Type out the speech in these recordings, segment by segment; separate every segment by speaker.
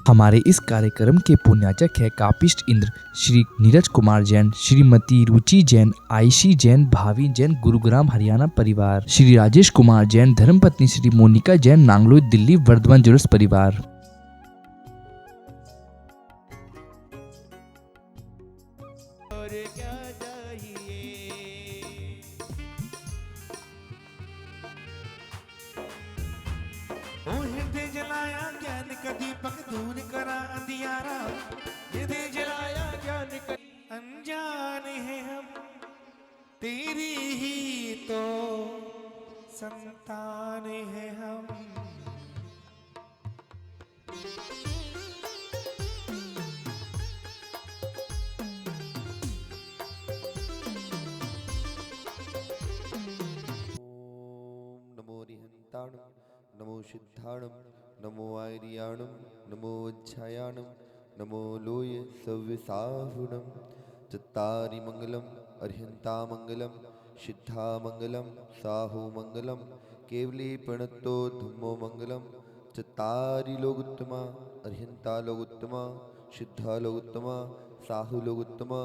Speaker 1: हमारे इस कार्यक्रम के पुण्याचक है कापिष्ट इंद्र श्री नीरज कुमार जैन, श्रीमती रुचि जैन, आयशी जैन, भावी जैन, गुरुग्राम हरियाणा परिवार, श्री राजेश कुमार जैन, धर्मपत्नी श्री मोनिका जैन, नांगलोई दिल्ली, वर्धमान ज्वेलर्स परिवार।
Speaker 2: जलाया ज्ञान का दीपक दूर करा अंधियारा, यदि जलाया ज्ञान का अनजान है हम, तेरी ही तो संतान है हम।
Speaker 3: नमो रिहंताणं, नमो सिद्धाणं, नमो आर्याणं, नमो वज्रायाणं, नमो लोय सव्यसाहुणं। चत्तारि मंगलम् अर्हन्तामंगलं, सिद्धामंगलं, साहुमंगलं, केवली प्रणतो धम्मो मंगलं। चत्तारि लोकोत्तमा अर्हन्ता लोकोत्तमा, सिद्धा लोकोत्तमा, साहु लोकोत्तमा,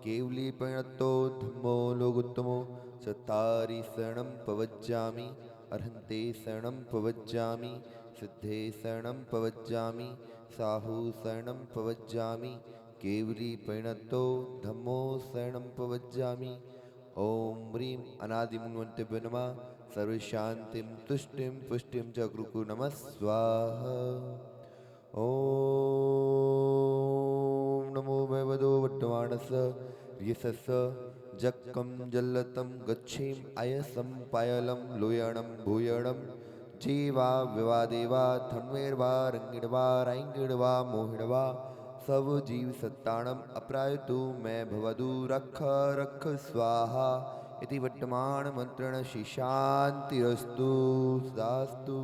Speaker 3: केवली प्रणतो धम्मो लोकोत्तमो। चत्तारि शरणं प्रवज्जामि, अर्हन्ते शरणं प्रवज्जामि, सिद्धे शरणं प्रवज्जामि, साहु शरणं प्रवज्जामि, केवली प्रणतो धम्मो शरणं प्रवज्जामि। ओम ह्रीं अनादिमन्वन्तेभ्यो नमः, सर्वशान्तिं तुष्टिं पुष्टिं च गुरुकु नमः स्वाहा। ओम नमो भगवतो वर्तमानस्य यशस्य जक्कं जल्लतं गच्छेम आयसं पायलं लोयणं भूयणं। जीवा विवादेवा धर्मेर्वा रंगिणवा राइंगिणवा मोहिणवा, सब जीव सत्ताणम अप्रायतु मैं भवदु रख रख स्वाहा। इति वर्तमान मंत्रण शांतिरस्तु सदास्तु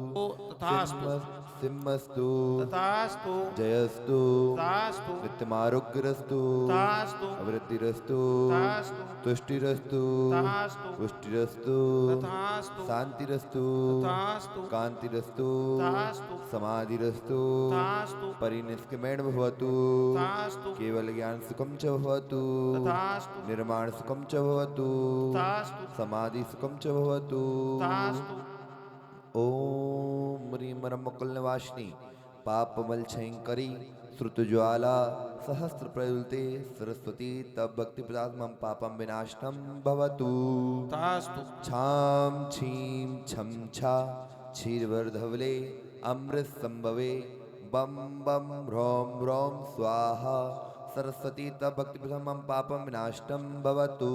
Speaker 3: सिंहस्तु
Speaker 2: तथास्तु
Speaker 3: जयस्तु
Speaker 2: तथास्तु
Speaker 3: नित्यमारोग्यरस्तु
Speaker 2: तथास्तु
Speaker 3: अवृद्धिरस्तु
Speaker 2: तथास्तु
Speaker 3: तुष्टिरस्तु
Speaker 2: तथास्तु
Speaker 3: पुष्टिरस्तु
Speaker 2: तथास्तु
Speaker 3: शांतिरस्तु
Speaker 2: तथास्तु
Speaker 3: कांतिरस्तु
Speaker 2: तथास्तु
Speaker 3: समाधिरस्तु
Speaker 2: तथास्तु
Speaker 3: परिनिष्क्रिमेण भवतु
Speaker 2: तथास्तु
Speaker 3: केवल ज्ञान सुखम च भवतु
Speaker 2: तथास्तु
Speaker 3: निर्माण सुखम च भवतु
Speaker 2: तथास्तु
Speaker 3: समाधि सुखम च भवतु।
Speaker 2: तथास्तु।
Speaker 3: ओम ह्रीं मरमकुलनिवासिनी पापमल क्षयंकरी श्रुतज्वाला सहस्र प्रयुल्ते सरस्वती तब भक्ति प्रदात मम पापम विनाशनम भवतु।
Speaker 2: तथास्तु।
Speaker 3: छाम छीम छम छा क्षीरवर्धवले अमृत संभवे बम बम ह्रौम ह्रौम स्वाहा। सरस्वती तब भक्ति प्रदात मम पापम विनाशनम भवतु।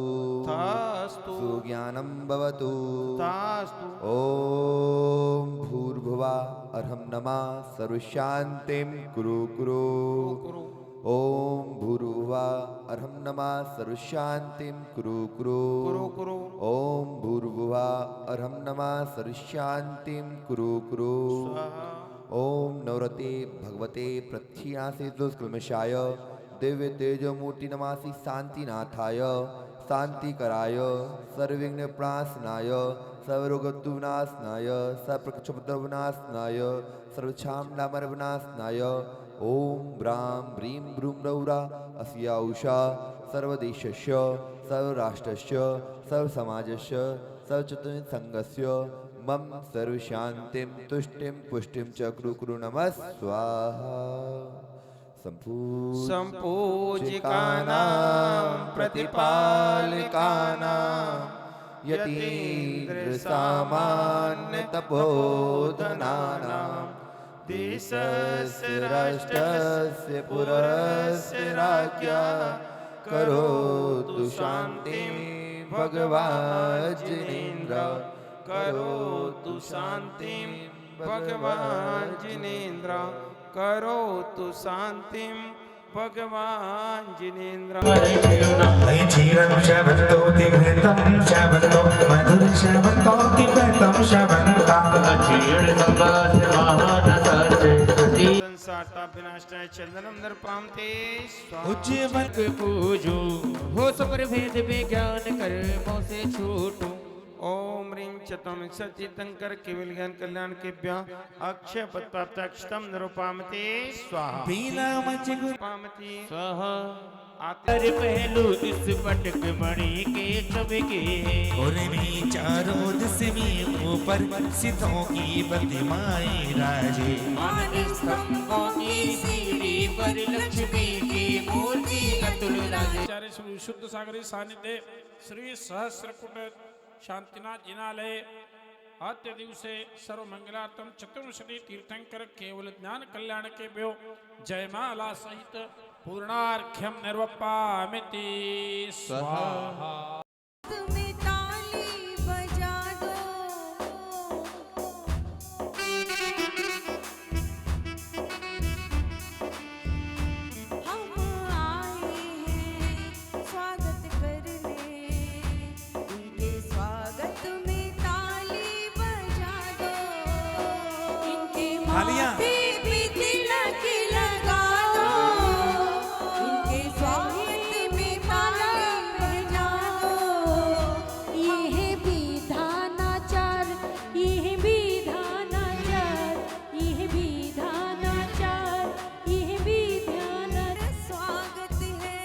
Speaker 2: तथास्तु।
Speaker 3: सुज्ञानम भवतु।
Speaker 2: तथास्तु।
Speaker 3: ओम भूर्भुवा अर्हं नमः सर्वशान्तिं कुरु कुरु। ओम भूर्भुवा अर्हं नमः सर्वशान्तिं कुरु कुरु। ओम भूर्भुवा अर्हं नमः सर्वशान्तिं कुरु कुरु। ओम नवरते भगवते प्रथियासे दुष्कल्मषाय दिव्य तेजमूर्ति नमासि शांतिनाथाय शांतिकराय सर्वविघ्न प्रणाशनाय सर्वरोगविनाशनाय सर्वप्रक्षुब्धविनाशनाय सर्वक्षामनामरविनाशनाय। ओम ब्रां ब्रीं ब्रूं रौरा अस्या उषा सर्वदेशस्य सर्वराष्ट्रस्य सर्वसमाजस्य सर्वचतुर्संघस्य मम सर्वशान्तिं तुष्टिं पुष्टिं च कुरु कुरु नमः स्वाहा।
Speaker 2: संपूजिकानां प्रतिपालिकानां
Speaker 3: यतीन्द्रसामान्यतपोधनानां देशस्य राष्ट्रस्य पुरस्य राज्ञा करोतु शान्तिं भगवान् जिनेन्द्र।
Speaker 2: करोतु शान्तिं भगवान् जिनेन्द्र। करोतु शान्तिं भगवान् जिनेन्द्र।
Speaker 4: जीवन शबंतो तिघ्रितं शबंतो मधुर शबंतो तिघ्रितं शबंता जीवन संवास महानसते
Speaker 2: संसारता विनाशनाय चंदनम दर्पामते
Speaker 4: उज्जवल
Speaker 2: पूजो हो सब भेद विज्ञान कर्मों से छूटो
Speaker 5: ओम ह्रीं च त्वं सचितंकर केवल ज्ञान कल्याण केभ्य अक्षय पद प्राप्त अक्षतम निरूपामते स्वाहा
Speaker 2: बीला मच गुरु
Speaker 5: पामती स्वाहा
Speaker 4: कर पहलू इस पटक मणि के चमके
Speaker 2: और भी चारों दिस में ऊपर सिद्धों की प्रतिमाएं राजे
Speaker 4: मानस स्तंभों की सीढ़ी पर लक्ष्मी की मूर्ति अतुल राजे
Speaker 6: आचार्य श्री शुद्ध सागरी सानिध्य श्री सहस्रकुट शांतिनाथ जिनालय आद्य दिवसे सर्व मंगलार्थम चतुर्विंशति तीर्थंकर केवल ज्ञान कल्याण के भ्यो जयमाला सहित पूर्णार्घ्यम निर्वपामिति स्वाहा।
Speaker 7: तुम्हें ताली बजा दो हम आए हैं स्वागत करने इनके स्वागत में ताली बजा दो इनके
Speaker 2: तालियां।
Speaker 7: माथे पे तिलक लगा दो इनके स्वागत में ताली बजा दो ये है विधानाचार ये है विधानाचार ये है विधानाचार ये है विधानाचार स्वागत है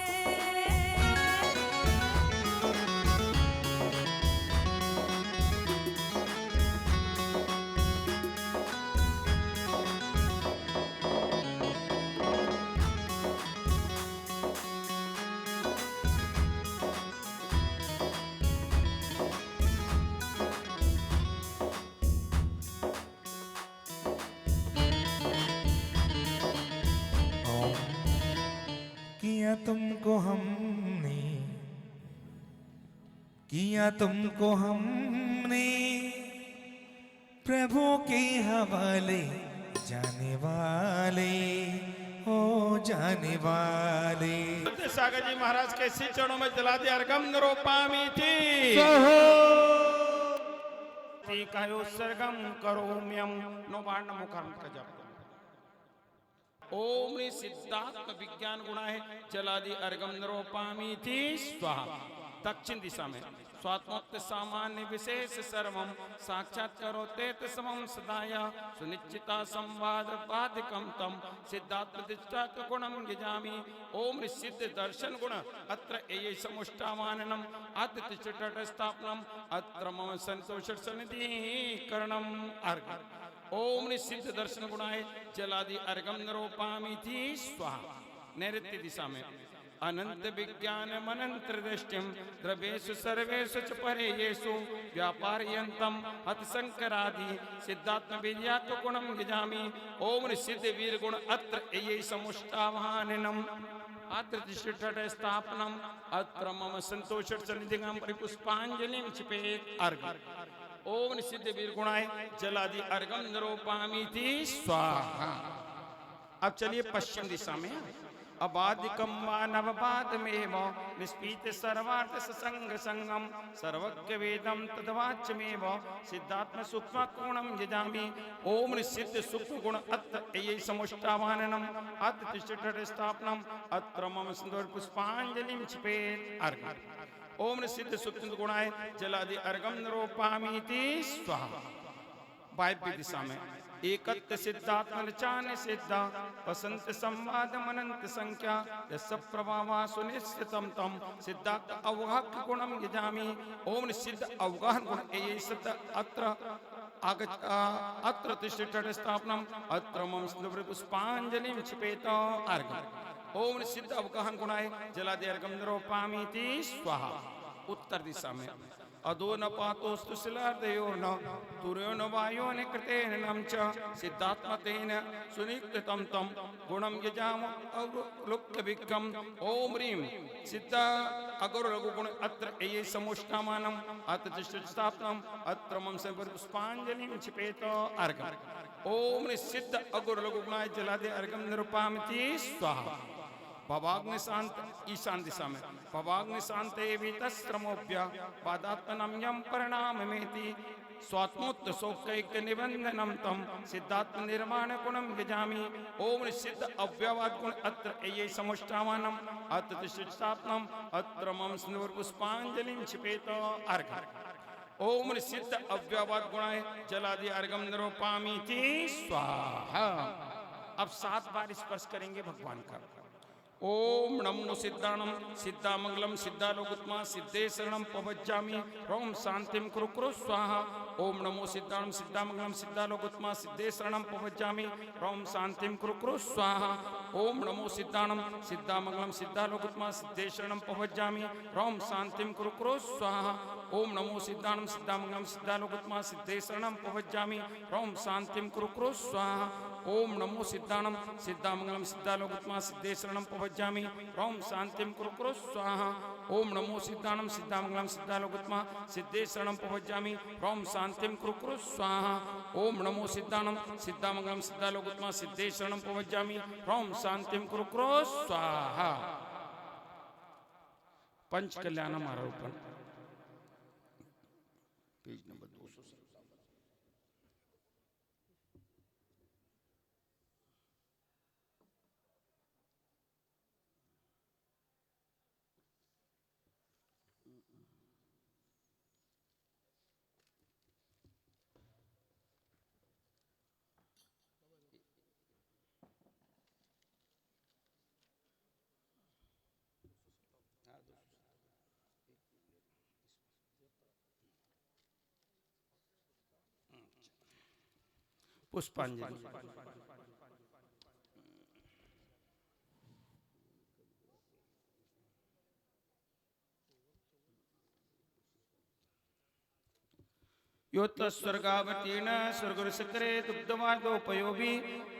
Speaker 2: किया तुमको हमने किया तुमको हमने प्रभु के हवाले जाने वाले हो जाने वाले
Speaker 5: सागर जी महाराज के श्री चरणों में जला दे अर्घम निरूपामिति कहो सर्गम करोम्यम नो बाण मुखम का जप ओम ह्रीं सिद्धात्म विज्ञान गुण है जलादि अर्घम निरूपामिति स्वाहा। दक्षिण दिशा में स्वात्मोक्त सामान्य विशेष सर्वम साक्षात करोते समम सदाया सुनिश्चिता संवाद बाधिकम तम सिद्धात्म प्रतिष्ठा गुणम यजामि ओम ह्रीं सिद्ध दर्शन गुण अत्र ये समुष्टावाननम अद्वितीय स्थापनम अत्र मम संतोष सन्निधि करणम अर्घ ओम ह्रीं सिद्ध दर्शन गुणाय जलादि अर्घम निरूपामिति स्वाहा। नैऋत्य दिशा में अनंत विज्ञान मनंत्र दृष्टिम द्रव्येषु सर्वेषु च परेयेषु व्यापारयन्तम अतिशंकरादि सिद्धात्म विद्यात्म गुणम यजामि ओम ह्रीं सिद्ध वीर गुण अत्र ये समुष्टावाहनम अत्र स्थापनम अत्र मम संतोष सन्निधिगम परिपुष्पांजलिं क्षिपेत् अर्घ ओम ह्रीं सिद्ध वीर गुणाय जलादि अर्घम निरूपामिति स्वाहा। अब चलिए पश्चिम दिशा में अबाधिकम मानवपादमेव निष्पीत सर्वार्थ ससंग संगम सर्वज्ञ वेदम तद्वाच्यमेव सिद्धात्म सूक्ष्म कोणम यजामि ओम ह्रीं सिद्ध सूक्ष्म गुण अत्र ये समुष्टावाहनम अद्वितीय स्थापनम अत्र मम सिंदूर पुष्पांजलिं क्षिपेत् अर्घ ओम ह्रीं सिद्ध सूक्ष्म गुणाय जलादि अर्घम निरूपामिति स्वाहा। वायव्य दिशा में एकत्व सिद्धात्म चान सिद्धा वसंत संवाद मनंत संख्या यस प्रभावा सुनिश्चितम तम सिद्धार्थ अवगाह गुणम यजामि ओम सिद्ध अवगाह गुण ये सिद्ध अत्र अत्र तिष्ठित स्थापनम अत्र मम स्मृति पुष्पांजलिं क्षिपेत अर्घ ओम सिद्ध अवगाह गुणाय जलादि अर्घम निरूपामिति स्वाहा। उत्तर दिशा में अदो न पातोस्तु शिलार्दयो न तुर्यो न वायो न कृतेन नम च सिद्धात्मतेन सुनिक्तम तम गुणम यजाम अवलुप्त विक्रम ओम ह्रीं सिद्ध अगुर रघु गुण अत्र ये समुष्टामानम अत्र स्थापनम अत्र मम से पुष्पांजलिं क्षिपेत अर्घ ओम ह्रीं सिद्ध अगुर रघु गुणाय जलादि अर्घम निरूपामिति स्वाहा। पवाग्नि शांत ईशान दिशा में पवाग्नि शांत तस्त्रमोभ्य पादात्मनम यम परिणाममेति स्वात्मोत्त शोकैक निबंधनम तम सिद्धात्म निर्माण गुणम यजामि ओम सिद्ध अव्यवाद गुण अत्र ये समुष्टावानम अत्र स्थापनम अत्र मम स्नूर पुष्पांजलिं क्षिपेत अर्घ ओम सिद्ध अव्यवत गुणाय जलादि अर्घम निरूपामी थी स्वाहा। अब 7 बार स्पर्श करेंगे भगवान का। ओम नमो सिद्धाणम सिद्धामंगलम सिद्धालोकुत्मा सिद्धे शरणम पवज्जामि रोम शांतिम कुरु कुरु स्वाहा। ओम नमो सिद्धाणम सिद्धामंगलम सिद्धालोकुत्मा सिद्धे शरणम पवज्जामि रोम शांतिम कुरु कुरु स्वाहा। ओम नमो सिद्धाणम सिद्धामंगलम सिद्धालोकुत्मा सिद्धे शरणम पवज्जामि रोम शांतिम कुरु कुरु स्वाहा। ओम नमो सिद्धाणम सिद्धामंगलम सिद्धालोकुत्मा सिद्धे शरणम पवज्जामि रोम शांतिम कुरु कुरु स्वाहा। ओम नमो सिद्धाणम सिद्धामंगलम सिद्धालोकुत्मा सिद्धे शरणम पवज्जामि रोम शांतिम कुरु कुरु स्वाहा। ओम नमो सिद्धाणम सिद्धामंगलम सिद्धालोकुत्मा सिद्धे शरणम पवज्जामि रोम शांतिम कुरु कुरु स्वाहा। ओम नमो सिद्धाणम सिद्धामंगलम सिद्धालोकुत्मा सिद्धे शरणम पवज्जामि रोम शांतिम कुरु कुरु स्वाहा। पंच कल्याणम आरोपण पेज नंबर 200। पुष्पांजलि। योत स्वर्गावतीर्ण स्वर्गसकरे दुग्धमार्गोपयोगी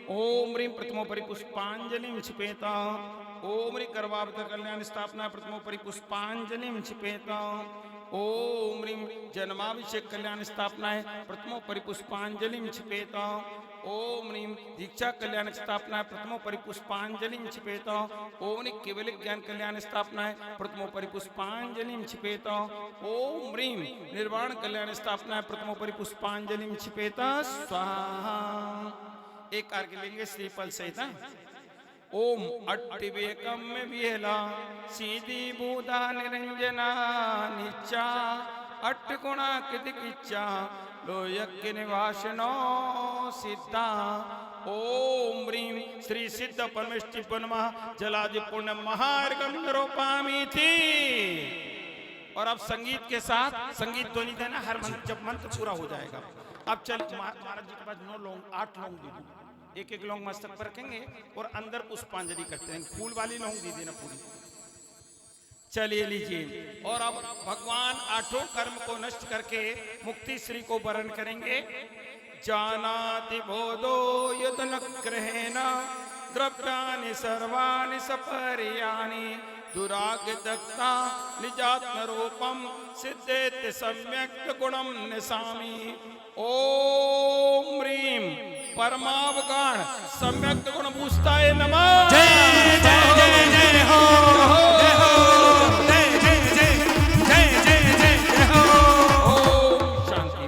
Speaker 5: ओम ह्रीं प्रथमोपरि पुष्पांजलिं क्षिपेता। ओम ह्रीं गर्भावत कल्याण स्थापना प्रथमोपरि पुष्पांजलिं क्षिपेता। ओम ह्रीं जन्माभिषेक कल्याण स्थापनाय प्रथमोपरि पुष्पांजलिं क्षिपेता। ओम ह्रीं दीक्षा कल्याण स्थापनाय प्रथमोपरि पुष्पांजलिं क्षिपेता। ओम ह्रीं केवल ज्ञान कल्याण स्थापनाय प्रथमोपरि पुष्पांजलिं क्षिपेता। ओम ह्रीं निर्वाण कल्याण स्थापनाय प्रथमोपरि पुष्पांजलिं क्षिपेता स्वाहा। एक कार्य लेंगे श्रीफल सहित। ओम अट्टिवेकम में विहला सीधी भूता निरंजना निचा अट्ट गुणा कितिकिच्चा लोयज्ञ निवासनो सिद्धा। ओम ह्रीं श्री सिद्ध परमेष्टि पनमा जलादि पुण्य महार्घम निरूपामी थी। और अब संगीत के साथ संगीत ध्वनि देना हर मंत्र, जब मंत्र पूरा हो जाएगा। अब चल महाराज जी के पास 9 लौंग 8 लौंग दे दूं, एक एक लौंग मस्तक पर रखेंगे और अंदर पुष्पांजलि करते हैं। फूल वाली लौंग दे देना पूरी। चलिए लीजिए। और अब भगवान 8 कर्म को नष्ट करके मुक्ति श्री को वरण करेंगे। जानाति बोधो यदनग्रहेण द्रव्यानि सर्वाणि सपर्यानि दुरागदत्ता निजात्म रूपम सिद्धेत सम्यक् गुणम निसामी। ओम ह्रीं परमावगाण सम्यक् गुण पूछताय नमः।
Speaker 2: जय जय जय जय हो जय हो जय जय जय जय जय जय जय हो।
Speaker 5: ओम शांति।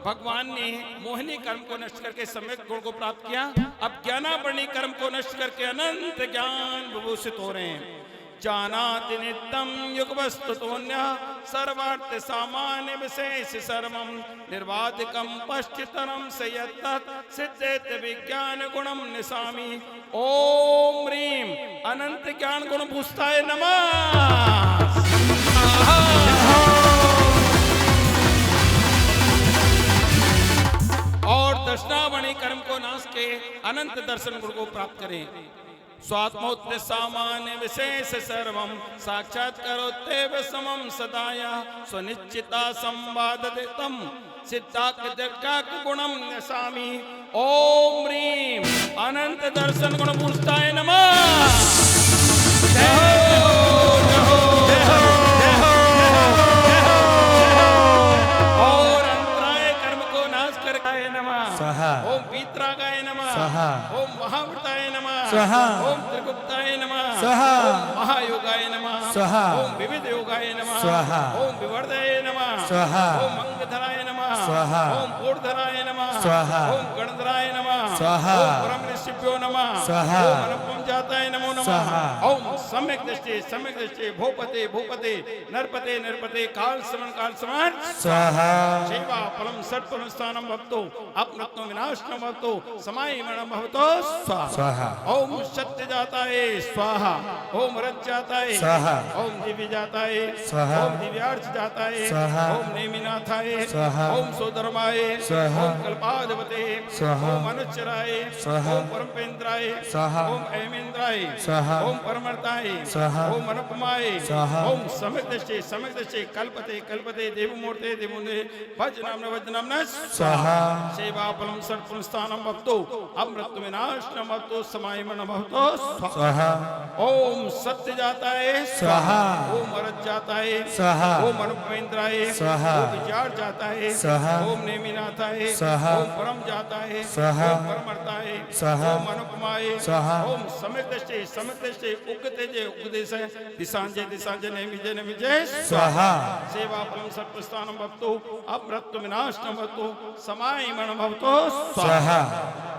Speaker 5: भगवान ने मोहिनी कर्म को नष्ट करके सम्यक गुण को प्राप्त किया। अब ज्ञानावर्णी कर्म को नष्ट करके अनंत ज्ञान विभूषित हो रहे हैं। जानाति नित्यं युगवस्तुतोऽन्यः सर्वार्थ सामान्य विशेष सर्वं निर्वाधिकं पश्चितरं स यत्तत् सिद्धेत विज्ञान गुणं निसामी। ओम ह्रीं अनंत ज्ञान गुण पूछताय नमः। और दर्शनावणी कर्म को नाश के अनंत दर्शन गुण को प्राप्त करें। स्वात्मोत्य सामान्य विशेष सर्वं साक्षात्करोत्येव समं सदाया स्वनिश्चिता संवाददितं सिद्धाक गुणं नसामि। ओम ह्रीं अनंत दर्शन गुण पूछताय नमः। और अंतराय कर्म को नाश करके नमः। ओम वीतरागाय नमः। ओम महावृताय नमः। ओम त्रिगुप्ताय नमः। ओम महायोगाय नमः। ओम विविध योगाय नमः। ओम विवर्धये नमः। ओम अंगधराय नमः। ओम ऊर्धराय नमः। ओम गणधराय नमः। ओम ब्रह्मनिष्ठिभ्यो नमः। ओम अनुपम जाताय नमो नमः। ओम सम्यक दृष्टि भूपते भूपते नरपते नरपते काल समन
Speaker 2: स्वाहा
Speaker 5: शिवा फलम सत्फलम स्थानम भवतो अपनत्व विनाशनम भवतो समाय मरणम भवतो स्वाहा। ओम सत्य जाताय स्वाहा। ओम रज जाताय
Speaker 2: स्वाहा।
Speaker 5: ओम दिव्य जाताय
Speaker 2: स्वाहा।
Speaker 5: ओम दिव्यार्च जाताय
Speaker 2: स्वाहा।
Speaker 5: ओम नेमिनाथाय
Speaker 2: स्वाहा।
Speaker 5: ओम सोधर्माय
Speaker 2: स्वाहा।
Speaker 5: ओम कल्पाधिपते
Speaker 2: स्वाहा।
Speaker 5: ओम अनुचराय
Speaker 2: स्वाहा।
Speaker 5: ओम परमपेंद्राय
Speaker 2: स्वाहा।
Speaker 5: ओम ऐमेंद्राय
Speaker 2: स्वाहा।
Speaker 5: ओम परमर्ताय
Speaker 2: स्वाहा।
Speaker 5: ओम अनुपमाय
Speaker 2: स्वाहा।
Speaker 5: ओम समग्रश्चे कल्पते कल्पते देवमूर्ते देवमुने भज नामना
Speaker 2: स्वाहा।
Speaker 5: सेवा फलम सर्वफलम स्थानम भवतो अमृत विनाशनम भवतो समायमन भवतो
Speaker 2: स्वाहा।
Speaker 5: ओम सत्य जाताय
Speaker 2: स्वाहा।
Speaker 5: ओम अरज जाताय
Speaker 2: स्वाहा।
Speaker 5: ओम अनुपेंद्राय
Speaker 2: स्वाहा।
Speaker 5: ओम विचार जाताय
Speaker 2: स्वाहा।
Speaker 5: ओम नेमिनाथाय
Speaker 2: स्वाहा।
Speaker 5: ओम परम जाताय
Speaker 2: स्वाहा।
Speaker 5: ओम परमर्ताय
Speaker 2: स्वाहा।
Speaker 5: ओम अनुपमाय
Speaker 2: स्वाहा।
Speaker 5: ओम समग्रश्चे उगते उपदेश दिशांजे नेमिजे
Speaker 2: स्वाहा।
Speaker 5: सेवा फलम सर्वस्थानम भवतो अमृत विनाशनम भवतो समायमन भवतो
Speaker 2: स्वाहा।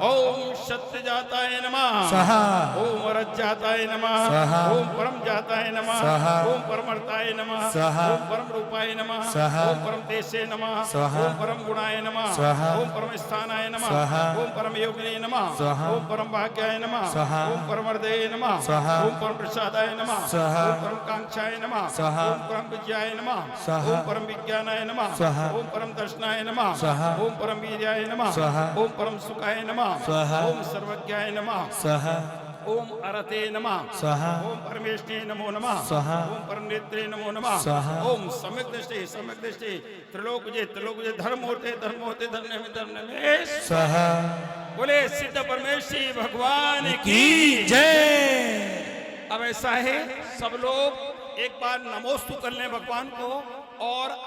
Speaker 5: ओम सत्य जाताय नमः
Speaker 2: स्वाहा।
Speaker 5: ओम रज जाताय नमः
Speaker 2: स्वाहा।
Speaker 5: ओम परम जाताय नमः
Speaker 2: स्वाहा।
Speaker 5: ओम परमर्ताय नमः
Speaker 2: स्वाहा।
Speaker 5: ओम परम रूपाय नमः
Speaker 2: स्वाहा।
Speaker 5: ओम परम तेजसे नमः
Speaker 2: स्वाहा।
Speaker 5: ओम परम गुणाय नमः
Speaker 2: स्वाहा।
Speaker 5: ओम परम स्थानाय नमः
Speaker 2: स्वाहा।
Speaker 5: ओम परम योगिने नमः
Speaker 2: स्वाहा।
Speaker 5: ओम परम भाग्याय नमः
Speaker 2: स्वाहा।
Speaker 5: ओम परम हृदये नमः
Speaker 2: स्वाहा।
Speaker 5: ओम परम प्रसादाय नमः
Speaker 2: स्वाहा।
Speaker 5: ओम परम कांक्षाय नमः
Speaker 2: स्वाहा।
Speaker 5: ओम परम विजयाय नमः
Speaker 2: स्वाहा।
Speaker 5: ओम परम विज्ञानाय नमः
Speaker 2: स्वाहा।
Speaker 5: ओम परम दर्शनाय नमः
Speaker 2: स्वाहा।
Speaker 5: ओम परम वीर्याय नमः
Speaker 2: स्वाहा।
Speaker 5: ओम परम सुखाय नमः
Speaker 2: स्वाहा।
Speaker 5: ओम सर्वज्ञाय नमः
Speaker 2: स्वाहा।
Speaker 5: ओम अरते नमः
Speaker 2: स्वाहा।
Speaker 5: ओम परमेष्णे नमो नमः
Speaker 2: स्वाहा।
Speaker 5: ओम परम नेत्रे नमो नमः
Speaker 2: स्वाहा।
Speaker 5: ओम सम्यक दृष्टि त्रिलोक जय धर्म होते धर्म में
Speaker 2: स्वाहा।
Speaker 5: बोले सिद्ध परमेश्वरी भगवान की
Speaker 2: जय।
Speaker 5: अब ऐसा है सब लोग एक बार नमोस्तु कर लें भगवान को और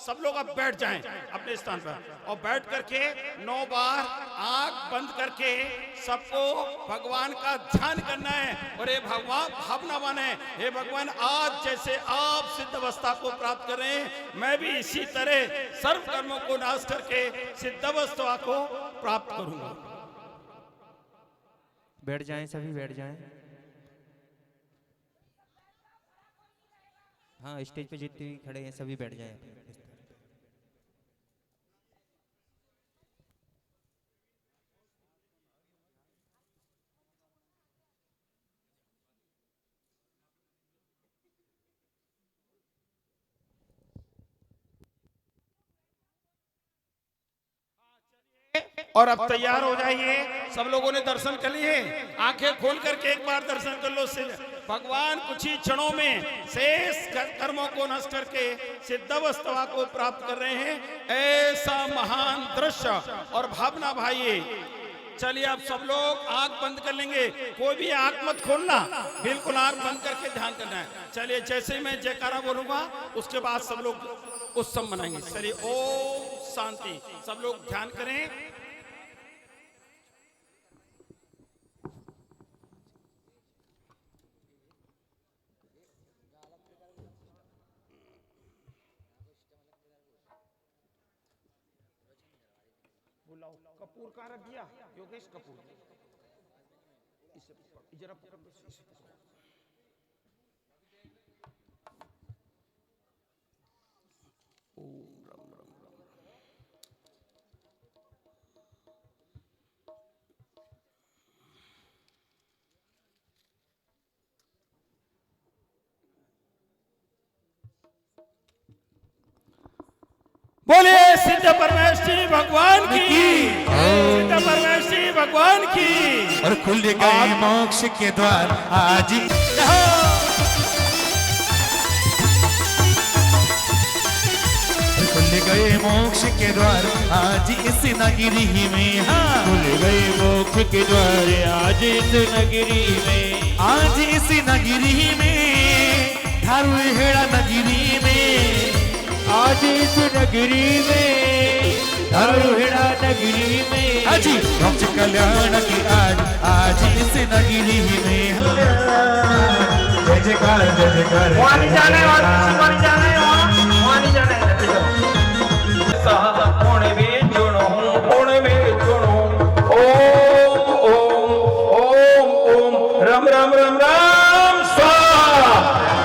Speaker 5: सब लोग अब बैठ जाएं अपने स्थान पर और बैठ करके 9 बार आंख बंद करके सबको भगवान का ध्यान करना है और ये भगवान भावना बने हे भगवान आज जैसे आप सिद्ध अवस्था को प्राप्त करें मैं भी इसी तरह सर्व कर्मों को नाश करके सिद्ध अवस्था को प्राप्त करूंगा।
Speaker 8: बैठ जाएं सभी बैठ जाएं। हाँ स्टेज पे जितने भी खड़े हैं सभी बैठ जाएं।
Speaker 5: और अब तैयार हो जाइए सब लोगों ने दर्शन कर लिए आंखें खोल करके एक बार दर्शन कर लो भगवान कुछ ही क्षणों में शेष कर्मों को नष्ट करके सिद्धावस्था को प्राप्त कर रहे हैं। ऐसा महान दृश्य और भावना भाई चलिए आप सब लोग आंख बंद कर लेंगे कोई भी आंख मत खोलना बिल्कुल आंख बंद करके ध्यान करना है। चलिए जैसे मैं जयकारा बोलूंगा उसके बाद सब लोग उत्सव मनाएंगे। चलिए ओम शांति सब लोग ध्यान करें। कपूर कहाँ रख दिया योगेश कपूर इसे जरा पकड़ लो इसे पकड़ो। ओम राम राम राम बोले सिद्ध परमेश्वरी भगवान की सिद्ध परमेश्वरी भगवान की।
Speaker 2: और खुल गए मोक्ष के द्वार आज खुल गए मोक्ष के द्वार आज इस नगरी में। हाँ
Speaker 9: खुल गए मोक्ष के द्वार आज इस नगरी में।
Speaker 2: आज इस नगरी में धारू हेड़ा नगरी में।
Speaker 9: आज इस नगरी में धरुहेड़ा नगरी में।
Speaker 2: अजी मोक्ष कल्याण की आज इस नगरी में। जय जयकार जय जयकार।
Speaker 5: वहाँ नहीं जाना है और वहाँ जाना है वहाँ नहीं जाना है। कोण में चुनो ओम ओम ओम ओम राम राम राम राम स्वाहा।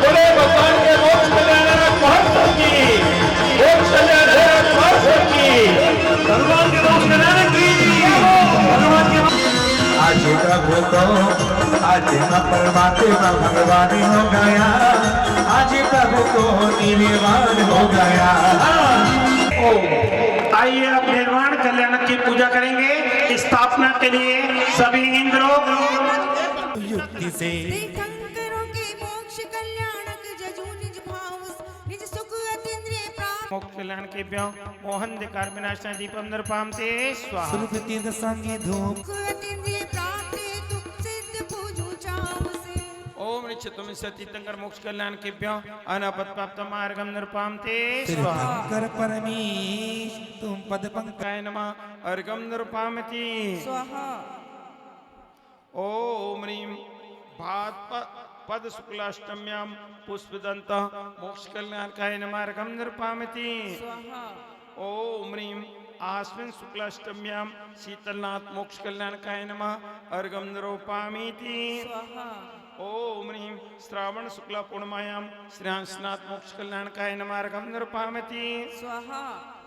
Speaker 5: बोले भगवान के मोक्ष कल्याणक महत्व की, मोक्ष कल्याणक महत्व की, भगवान के मोक्ष कल्याणक की, भगवान के
Speaker 2: आज प्रभु को आज मैं परमात्मा भगवान हो गया, आज प्रभु को निर्वाण हो गया।
Speaker 6: आइए अब निर्वाण कल्याणक की पूजा करेंगे। स्थापना के लिए सभी इंद्रों
Speaker 2: युक्ति से
Speaker 7: तीर्थंकरों के मोक्ष कल्याणक जजू निज भाव निज सुख अतीन्द्रिय प्राप्त
Speaker 5: मोक्ष कल्याण के व्योम मोहन दिकार विनाशना दीपम नृपाम ते स्वाहा।
Speaker 2: सुरपति दसांगे धूप
Speaker 7: सुख अतीन्द्रिय प्राप्त तुम सिद्ध पूजू चाव से।
Speaker 5: ओम निश्चितम सतीतंकर मोक्ष कल्याण के व्योम अनपत प्राप्त मार्गम नृपाम ते स्वाहा।
Speaker 2: तीर्थंकर परमेश तुम पद पंकज
Speaker 5: काय नमः अर्घम नृपामति
Speaker 7: स्वाहा।
Speaker 5: ओम ह्रीं भात पद शुक्लाष्टम्यां पुष्पदंत मोक्ष कल्याणकाय नमः अर्घम नृपामति
Speaker 7: स्वाहा।
Speaker 5: ओम ह्रीं आस्मिन् शुक्लाष्टम्यां शीतलनाथ मोक्ष कल्याणकाय नमः अर्घम नरोपामीति
Speaker 7: स्वाहा।
Speaker 5: ओम ह्रीं श्रावण शुक्ला पूर्णिमायां श्रीहंसनाथ मोक्ष कल्याणकाय नमः अर्घम नृपामति
Speaker 7: स्वाहा।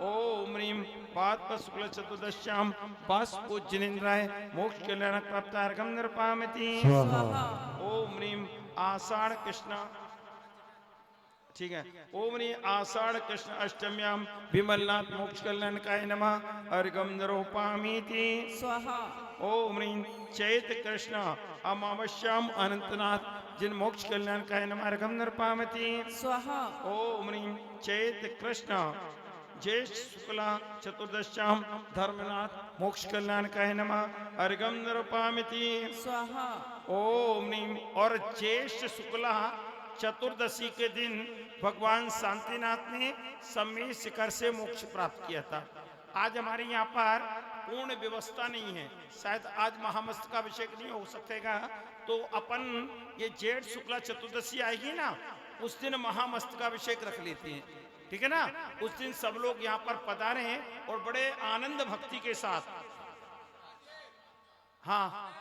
Speaker 5: ओम ह्रीं भाद्रपद शुक्ल चतुर्दश्यां वास पूज्यनेन्द्राय मोक्ष कल्याणक प्राप्त अर्घम नृपामति
Speaker 7: स्वाहा।
Speaker 5: ओम ह्रीं आषाढ़ कृष्ण, ठीक है। ओम ह्रीं आषाढ़ कृष्ण अष्टम्यां विमलनाथ मोक्ष कल्याणकाय नमः अर्घम नरोपामीति
Speaker 7: स्वाहा।
Speaker 5: ओम ह्रीं चैत कृष्ण अमावस्याम अनंतनाथ जिन मोक्ष कल्याणकाय नमः अर्घम नृपामति
Speaker 7: स्वाहा।
Speaker 5: ओम ह्रीं चैत कृष्ण ज्येष्ठ शुक्ला चतुर्दश्यां धर्मनाथ मोक्ष कल्याणकाय नमः अर्घम नृपामति
Speaker 7: स्वाहा।
Speaker 5: ओम ह्रीं और ज्येष्ठ शुक्ला चतुर्दशी के दिन भगवान शांतिनाथ ने सम्मेद शिखर से मोक्ष प्राप्त किया था। आज हमारे यहाँ पर पूर्ण व्यवस्था नहीं है, शायद आज महामस्तकाभिषेक नहीं हो सकेगा, तो अपन ये जेठ शुक्ला चतुर्दशी आएगी ना, उस दिन महामस्तकाभिषेक रख लेते हैं, ठीक है ना। उस दिन सब लोग यहाँ पर पधारे हैं और बड़े आनंद भक्ति के साथ। हाँ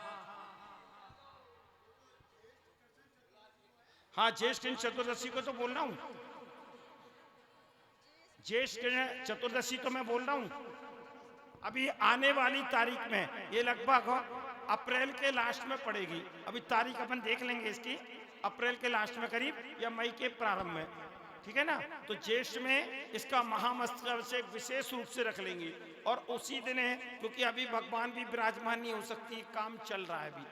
Speaker 5: हाँ, ज्येष्ठ चतुर्दशी को तो बोल रहा हूं, ज्येष्ठ चतुर्दशी तो मैं बोल रहा हूं। अभी आने वाली तारीख में, ये लगभग अप्रैल के लास्ट में पड़ेगी। अभी तारीख अपन देख लेंगे इसकी, अप्रैल के लास्ट में करीब या मई के प्रारंभ में, ठीक है ना। तो ज्येष्ठ में इसका महामस्तकाभिषेक विशेष रूप से रख लेंगे। और उसी दिन है, क्योंकि अभी भगवान भी विराजमान नहीं हो सकती, काम चल रहा है, अभी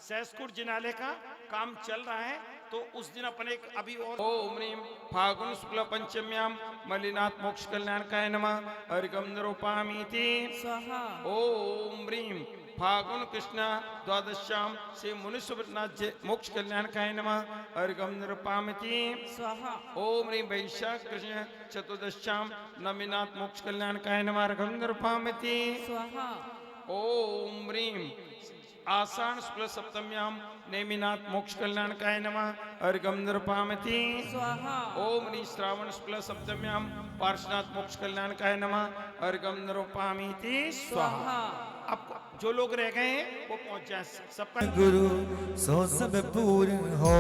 Speaker 5: सहसकुट जिनालय का काम चल रहा है, तो उस दिन अपन एक अभी और। ओम ह्रीं फागुन शुक्ल पंचम्यां मलिनाथ मोक्ष कल्याणकाय नमः अर्घम नरोपामीति
Speaker 7: स्वाहा।
Speaker 5: ओम ह्रीं फागुन कृष्ण द्वादश्यां से मुनिसुब्रतनाथ मोक्ष कल्याणकाय नमः अर्घम नरोपामीति
Speaker 7: स्वाहा।
Speaker 5: ओम ह्रीं वैशाख कृष्ण चतुर्दश्यां नमिनाथ मोक्ष कल्याणकाय नमः अर्घम नरोपामीति
Speaker 7: स्वाहा।
Speaker 5: ओम ह्रीं आषाढ़ शुक्ल सप्तम्यां नेमिनाथ मोक्ष कल्याणकाय नमः अर्घम नृपामति
Speaker 7: स्वाहा।
Speaker 5: ओम ह्रीं श्रावण शुक्ल सप्तम्यां पार्श्वनाथ मोक्ष कल्याणकाय नमः अर्घम नरोपामीति स्वाहा। अब जो लोग रह गए हैं वो पहुंच जाए सबका।
Speaker 2: गुरु सो सब पूर्ण हो,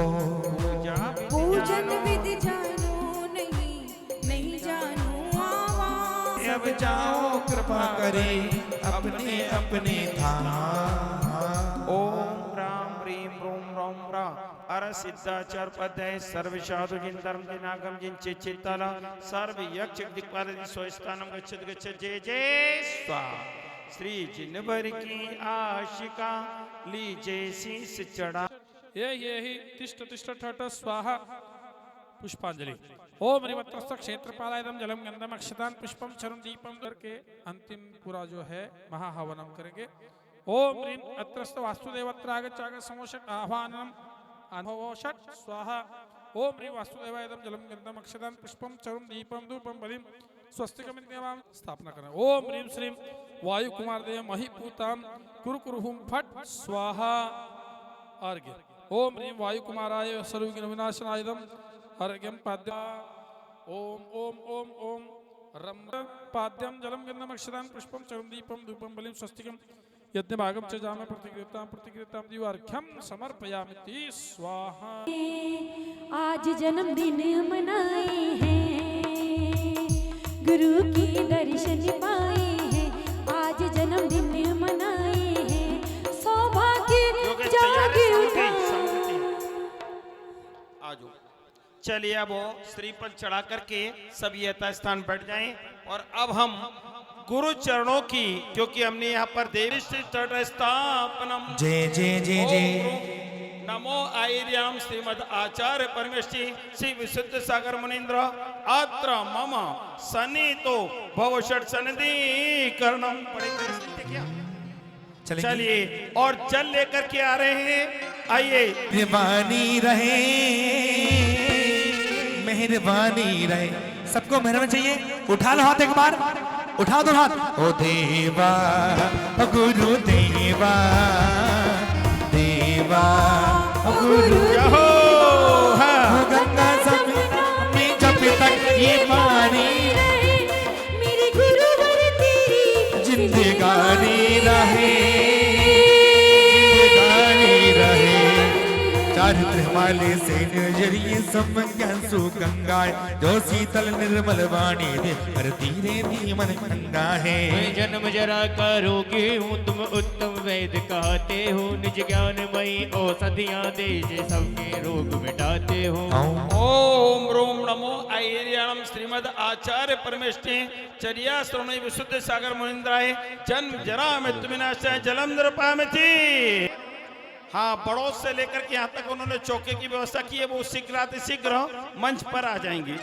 Speaker 7: पूजन विधि जानू नहीं, नहीं जानू आवा।
Speaker 2: अब जाओ कृपा करे अपने अपने धाम।
Speaker 5: ओम राम ह्रीं रोम रोम रा अर सिद्धाचार पदय सर्व साधु जिन धर्म दिनागम जिन चित्तल सर्व यक्ष दिक्पाल स्वस्थानम गच्छत गच्छत जय जय स्वाहा। श्री जिनवर की आशिका लीजे शीस चढ़ा।
Speaker 6: ये ही तिष्ठ तिष्ठ ठठ स्वाहा। पुष्पांजलि। ओम रिवत्रस्थ क्षेत्रपालायदम जलम गंधम अक्षतान पुष्पम चरण दीपम करके अंतिम पूरा जो है महाहवनम करेंगे। ओम ह्रीं अत्रस्थ वास्तुदेवत्र आगच्चाग समोषट आह्वानम अनुभवोषट स्वाहा। ओम ह्रीं वास्तुदेवायदम जलम गंधम अक्षतान पुष्पम चरण दीपम धूपम बलिम स्वस्तिकमित्यवाम स्थापना करें। ओम ह्रीं श्रीं वायु कुमार देव महीपूताम कुरुकुरुहुम फट स्वाहा। अर्घ्य। ओम ह्रीं वायु कुमाराय सर्वविघ्न विनाशनायदम अर्घ्यम पाद्यम। ओम ओम ओम ओम रम पाद्यम जलम गंधम अक्षतान पुष्पम चरण दीपम धूपम बलिम स्वस्तिकम यज्ञभागम च जामे प्रतिकृतां दिवार्घ्यं समर्पयामि स्वाहा।
Speaker 10: आज जन्मदिन मनाए हैं, गुरु की दर्शन पाए हैं, आज जन्मदिन मनाए हैं, सौभाग्य जागे उठा।
Speaker 5: आजो चलिए अब वो श्रीफल चढ़ा करके सब यथा स्थान बैठ जाएं और अब हम गुरु चरणों की, क्योंकि हमने यहाँ पर देवी तट स्थापनम
Speaker 2: जय जय जय जय
Speaker 5: नमो आयर्याम श्रीमद आचार्य परमेश्वरी श्री विशुद्ध सागर मुनीन्द्र आत्र मम सनितो भव षट सनदी कर्णम पढ़ेंगे क्या? चलिए और जल लेकर के आ रहे हैं, आइए।
Speaker 2: मेहरबानी रहे, मेहरबानी रहे, सबको मेहरबानी चाहिए। उठा लो हाथ एक बार, उठा दो हाथ। ओ देवा, ओ गुरु देवा, देवा ओ गुरु हो, गंगा समी जब तक ये पानी
Speaker 10: मेरे गुरुवर तेरी
Speaker 2: जिंदगानी रहे, जिंदगानी रहे। चारित्र हिमालय से निर्जरीय समज्ञान सुगंगा जो शीतल निर्मल वाणी दे पर धीरे भी मन गंगा है।
Speaker 9: जन्म जरा का रोगी हूँ, तुम उत्तम वेद कहते हो, निज ज्ञानमयी औषधियाँ दे सबके रोग मिटाते हो।
Speaker 5: ओम रोम नमो आयर्याम श्रीमद आचार्य परमेष्ठि चर्या श्रवणी विशुद्ध सागर मुनीन्द्राय जन्म जरा मृत्यु विनाशाय जलम नृपामिति। हाँ, बड़ों से लेकर के यहाँ तक उन्होंने चौके की व्यवस्था की है, वो शीघ्र मंच पर आ जाएंगी।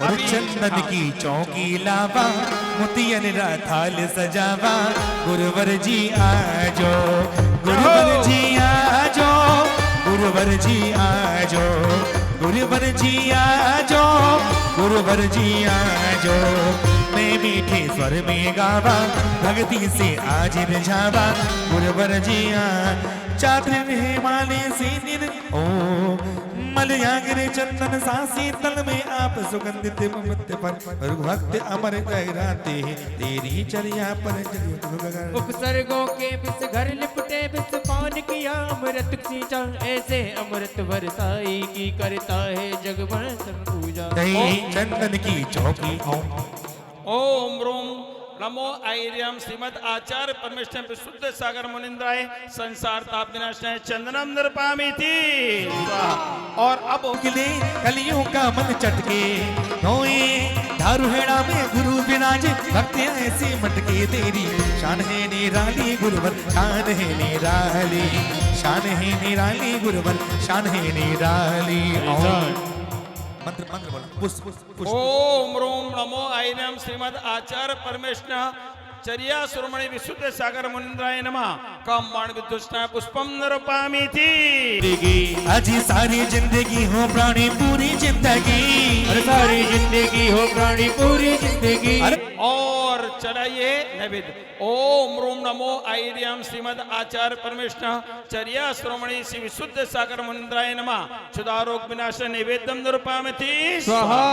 Speaker 2: और चंदन की चौकी लावा, मोतियन थाल सजावा, गुरुवर जी आजो, गुरुवर जी आजो, गुरुवर जी आजो, गुरुवर जी आजो, गुरुवर जी आजो। मैं मीठे स्वर में गावा, भक्ति से आज रिझावा, गुरुवर जी आ। चात्र हिमालय से निर ओ मलयाग्रे चंदन सा शीतल में आप सुगंधित ममत पर भक्त अमर गहराते तेरी चर्या पर
Speaker 9: उपसर्गों के बिस घर लिपटे, बिस पान किया अमृत सींचा, ऐसे अमृत बरसाई की करता है जगभर पूजा।
Speaker 2: चंदन की चौकी
Speaker 5: ओम रोम नमो आयर्याम श्रीमद आचार्य परमेश्वर विशुद्ध सागर मुनीन्द्राय संसार ताप विनाशाय चंदनम नृपामिति। और अब
Speaker 2: उगले कलियों का मन चटके नोए धारुहेड़ा में गुरु विराजे, भक्तियां ऐसी मटके तेरी शान है निराली गुरुवर, शान है निराली, शान है निराली गुरुवर, शान है निराली। मंत्र मंत्र बोलो, पुष्प पुष्प।
Speaker 5: ओम रोम नमो आयर्याम श्रीमद आचार्य परमेश्वर चर्या सुरमणि विशुद्ध सागर मुनीन्द्राय नमः कम बाण विदुष्टा पुष्पम नृपामिति।
Speaker 2: अजी सारी जिंदगी हो प्राणी पूरी जिंदगी,
Speaker 9: अरे सारी जिंदगी हो प्राणी पूरी जिंदगी।
Speaker 5: और चढ़ाइए नैवेद्य। ओम रोम नमो आयर्याम श्रीमद आचार्य परमेश्वर चर्या श्रोमणी श्री विशुद्ध सागर मुनीन्द्राय नमः क्षुधारोग विनाश नैवेद्यम नृपामिति स्वाहा।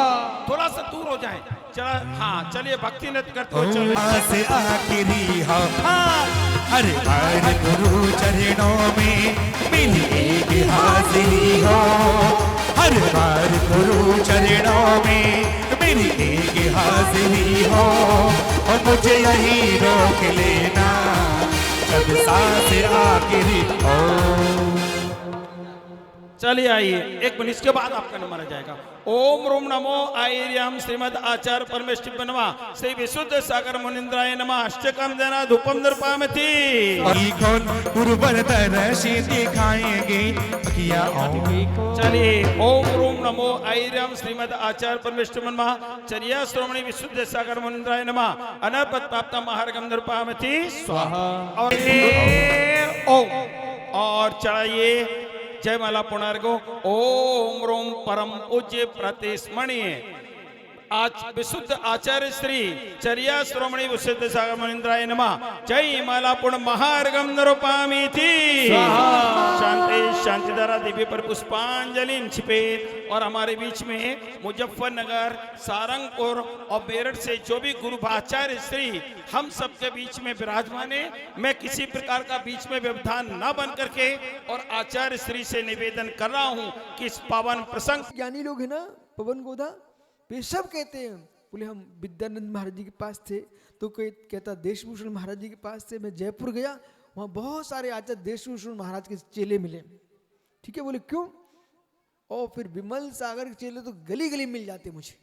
Speaker 5: थोड़ा सा दूर हो जाए, चला। हाँ चलिए, भक्ति नृत्य करते हो।
Speaker 2: से आखिरी हो हर बार गुरु चरणों में मेरी एक हाजिरी हो, हर बार गुरु चरणों में मेरी एक हाजिरी हो। और मुझे यही रोक लेना जब सांस आखिरी हो।
Speaker 5: चलिए आइए, एक मिनट इसके बाद आपका नंबर आ जाएगा। ओम रोम नमो आयर्याम श्रीमद आचार्य परमेश्वर नमः श्री विशुद्ध सागर मुनीन्द्राय नमः अष्टकम जना धूपम नृपामिति।
Speaker 2: गुरुवर दर्शी दिखाएंगे।
Speaker 5: चलिए, ओम रोम नमो आयर्याम श्रीमद आचार्य परमेश्वर नमः चर्या श्रोमणी विशुद्ध सागर मुनीन्द्राय नमः अनर्पत प्राप्त महार्गम नृपामिति स्वाहा। और चढ़ाइए जयमाला पुनर्गो। ओम रोम परम पूज्य प्रतिस्मरणीय विशुद्ध आचार्य श्री चर्या श्रोमणी विशुद्ध सागर मनिंद्राय नमः। जय मालापुण महार्गम नरोपामी थी शांति शांति धारा दिव्य पर पुष्पांजलि छिपे। और हमारे बीच में मुजफ्फरनगर, सारंगपुर और मेरठ से जो भी गुरु आचार्य श्री हम सबके बीच में विराजमान है, मैं किसी प्रकार का बीच में व्यवधान न बन करके और आचार्य श्री से निवेदन कर रहा हूं कि इस पावन प्रसंग
Speaker 11: ज्ञानी लोग है ना पवन गोदा, वे सब कहते हैं। बोले हम विद्यानंद महाराज जी के पास थे, तो कोई कहता देशभूषण महाराज जी के पास थे। मैं जयपुर गया, वहाँ बहुत सारे आचार्य देशभूषण महाराज के चेले मिले। ठीक है, बोले क्यों? और फिर विमल सागर के चेले तो गली गली मिल जाते मुझे,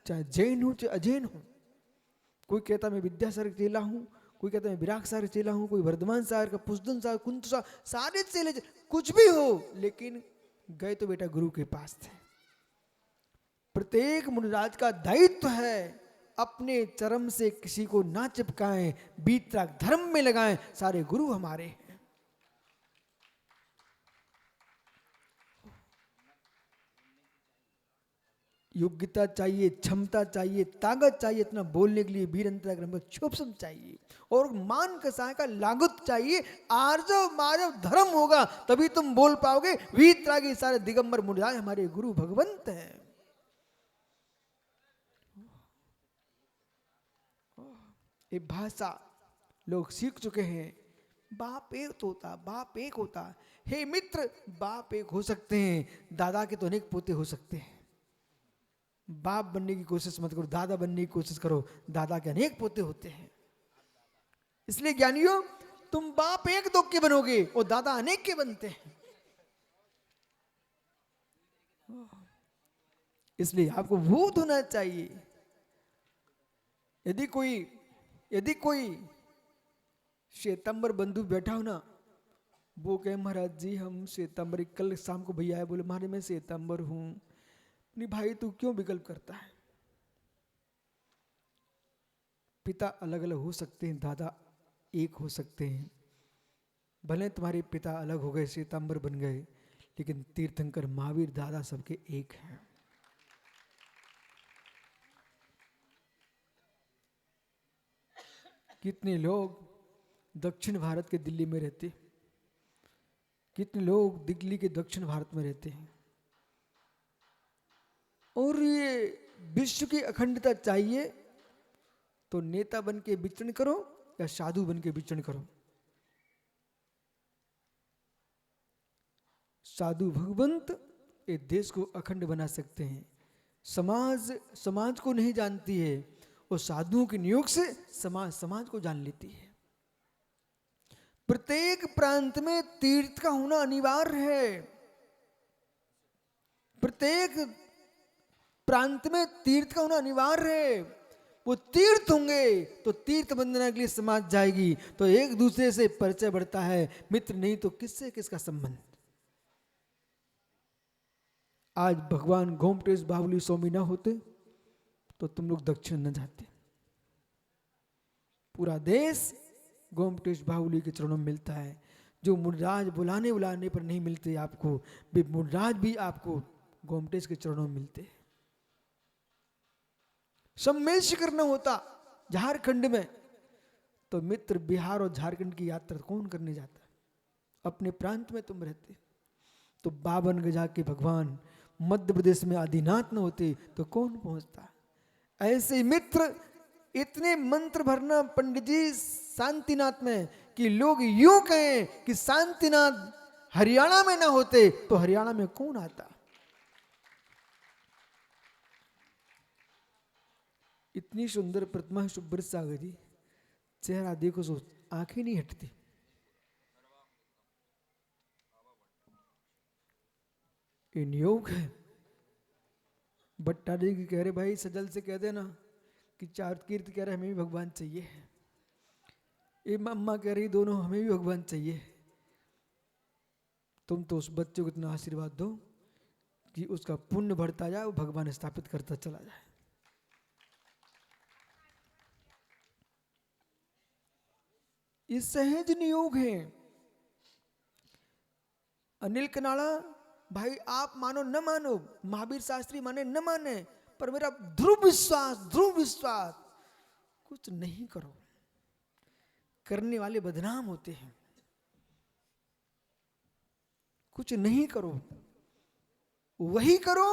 Speaker 11: चाहे जैन हो चाहे अजैन हो। कोई कहता मैं विद्यासागर का चेला हूँ, कोई कहता मैं विराग सागर चेला हूँ, कोई वर्धमान सागर का, पुष्पन सागर, कुंत सागर, सारे चेले कुछ भी हो, लेकिन गए तो बेटा गुरु के पास थे। प्रत्येक मुनिराज का दायित्व है अपने चरम से किसी को ना चिपकाएं, बीतराग धर्म में लगाएं। सारे गुरु हमारे हैं। योग्यता चाहिए, क्षमता चाहिए, ताकत चाहिए, इतना बोलने के लिए वीर अंतराग्रह में क्षोभसम चाहिए, और मान कसाय का लागत चाहिए। आर्जव मार्जव धर्म होगा तभी तुम बोल पाओगे। वीतरागी सारे दिगंबर मुनिराज हमारे गुरु भगवंत हैं। ये भाषा लोग सीख चुके हैं। बाप एक होता, बाप एक होता। हे मित्र, बाप एक हो सकते हैं, दादा के तो अनेक पोते हो सकते हैं। बाप बनने की कोशिश मत करो, दादा बनने की कोशिश करो, दादा के अनेक पोते होते हैं। इसलिए ज्ञानियों, तुम बाप एक दो के बनोगे और दादा अनेक के बनते हैं। इसलिए आपको बोध होना चाहिए। यदि कोई श्वेतांबर बंधु बैठा हो ना, वो कहे महाराज जी हम श्वेतांबर, कल शाम को भैया आए, बोले महाराज मैं श्वेतांबर हूं। नहीं भाई, तू क्यों विकल्प करता है? पिता अलग अलग हो सकते हैं, दादा एक हो सकते हैं। भले तुम्हारे पिता अलग हो गए, श्वेतांबर बन गए, लेकिन तीर्थंकर, महावीर, दादा सबके एक हैं। कितने लोग दक्षिण भारत के दिल्ली में रहते, कितने लोग दिल्ली के दक्षिण भारत में रहते हैं, और ये विश्व की अखंडता चाहिए तो नेता बन के विचरण करो या साधु बन के विचरण करो। साधु भगवंत ये देश को अखंड बना सकते हैं। समाज को नहीं जानती है, और साधुओं के नियोग से समाज को जान लेती है। प्रत्येक प्रांत में तीर्थ का होना अनिवार्य है। प्रत्येक प्रांत में तीर्थ का होना अनिवार्य है। वो तीर्थ होंगे तो तीर्थ वंदना के लिए समाज जाएगी, तो एक दूसरे से परिचय बढ़ता है। मित्र नहीं तो किससे किसका संबंध। आज भगवान गोमटेश बाहुली स्वामी ना होते तो तुम लोग दक्षिण न जाते। पूरा देश गोमटेश बाहुली के चरणों में मिलता है। जो मुनिराज बुलाने पर नहीं मिलते आपको, वे मुनिराज भी आपको गोमटेश के चरणों में मिलते हैं। सम्मेश करना होता झारखंड में, तो मित्र बिहार और झारखंड की यात्रा कौन करने जाता? अपने प्रांत में तुम रहते। तो 52 गजा के भगवान मध्य प्रदेश में आदिनाथ न होते तो कौन पहुंचता? ऐसे मित्र इतने मंत्र भरना पंडित जी शांतिनाथ में कि लोग यूं कहें कि शांतिनाथ हरियाणा में ना होते तो हरियाणा में कौन आता? इतनी सुंदर प्रतिमा सुब्रत सागर जी, चेहरा देखो सो आंखें नहीं हटती। इन योग है। भट्टारी जी कह रहे भाई सजल से कह देना कि चार कीर्ति कह रहे हमें भी भगवान चाहिए। ये अम्मा कह रही दोनों हमें भी भगवान चाहिए। तुम तो उस बच्चे को इतना आशीर्वाद दो कि उसका पुण्य बढ़ता जाए, वो भगवान स्थापित करता चला जाए। ये सहज नियोग है। अनिल कनाड़ा भाई आप मानो न मानो, महावीर शास्त्री माने न माने, पर मेरा ध्रुव विश्वास, कुछ नहीं करो, करने वाले बदनाम होते हैं। कुछ नहीं करो, वही करो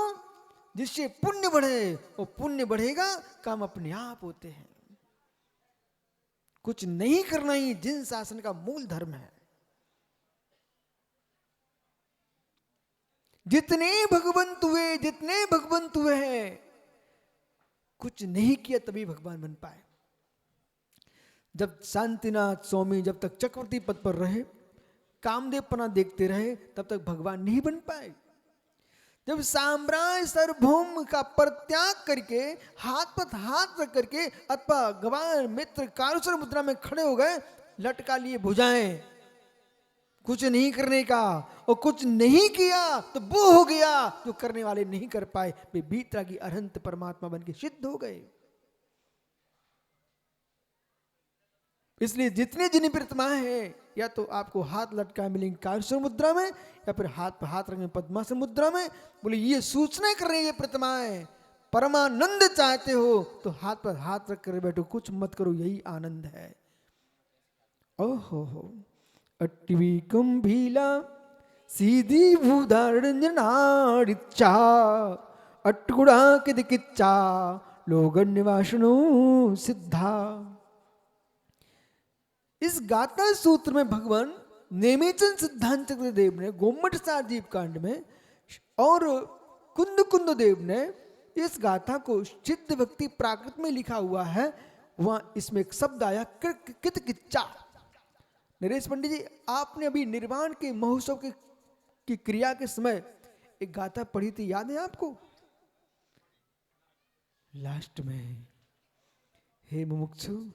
Speaker 11: जिससे पुण्य बढ़े, और पुण्य बढ़ेगा काम अपने आप होते हैं। कुछ नहीं करना ही जिन शासन का मूल धर्म है। जितने भगवंत हुए हैं, कुछ नहीं किया तभी भगवान बन पाए। जब शांतिनाथ स्वामी जब तक चक्रवर्ती पद पर रहे, कामदेवपना देखते रहे, तब तक भगवान नहीं बन पाए। जब साम्राज्य सार्वभौम का परित्याग करके हाथ पर हाथ रख करके अथवा गवार मित्र कारुसर मुद्रा में खड़े हो गए, लटका लिए भुजाएं, कुछ नहीं करने का, और कुछ नहीं किया तो वो हो गया जो करने वाले नहीं कर पाए, वे बीतरा की अनंत परमात्मा बन के सिद्ध हो गए। इसलिए जितने जिन प्रतिमाएं हैं, या तो आपको हाथ लटकाए मिलेंगे कारुसर मुद्रा में, या फिर हाथ पर हाथ रखेंगे पद्मासन मुद्रा में। बोले ये सूचना कर रही है ये प्रतिमाएं, परमानंद चाहते हो तो हाथ पर हाथ रख कर बैठो, कुछ मत करो, यही आनंद है। ओहो हो अट्टवी कुंभीला सीधी भूधारणिचा अटकुड़ा किदकिच्चा लोगन निवासनो सिद्धा। इस गाथा सूत्र में भगवान नेमिचंद सिद्धांत चक्रदेव ने गोमठ साजीव कांड में और कुंद देव ने इस गाथा को सिद्ध भक्ति प्राकृत में लिखा हुआ है। वहां इसमें एक शब्द आया कित किच्चा। नरेश पंडित जी, आपने अभी निर्वाण के महोत्सव की क्रिया के समय एक गाथा पढ़ी थी, याद है आपको? लास्ट में हे मुमुक्षु,